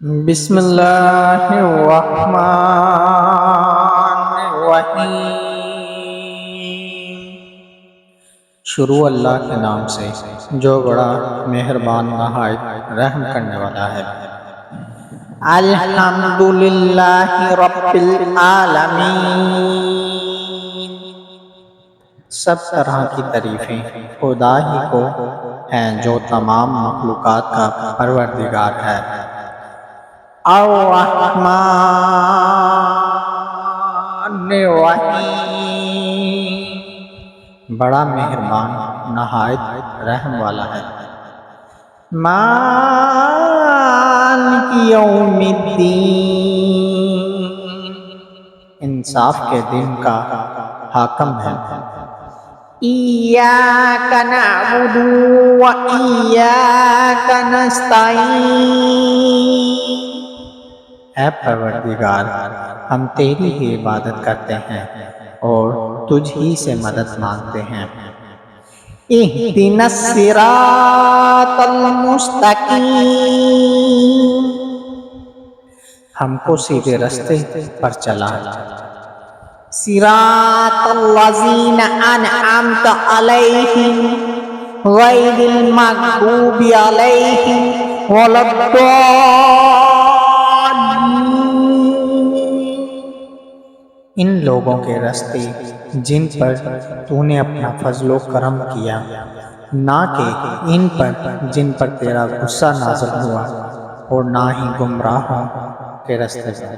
بسم اللہ الرحمن الرحیم۔ شروع اللہ کے نام سے جو بڑا مہربان نہایت رحم کرنے والا ہے۔ الحمدللہ رب العالمین۔ سب طرح کی تعریفیں خدا ہی کو ہیں جو تمام مخلوقات کا پروردگار ہے۔ الرحمن الرحیم، بڑا مہربان نہایت رحم والا ہے۔ مالک یوم الدین، انصاف کے دن کا حاکم ہے۔ ایاک نعبد و ایاک نستعین، اے پروردگار ہم تیری ہی عبادت کرتے ہیں اور تجھ ہی سے مدد مانگتے ہیں۔ اہدنا الصراط المستقیم، ہم کو سیدھے رستے پر چلا۔ صراط الذین انعمت علیہم غیر المغضوب علیہم ولا الضالین، ان لوگوں کے رستے جن پر تو نے اپنا فضل و کرم کیا، نہ کہ ان پر جن پر تیرا غصہ نازل ہوا، اور نہ ہی گمراہوں کے رستے پر۔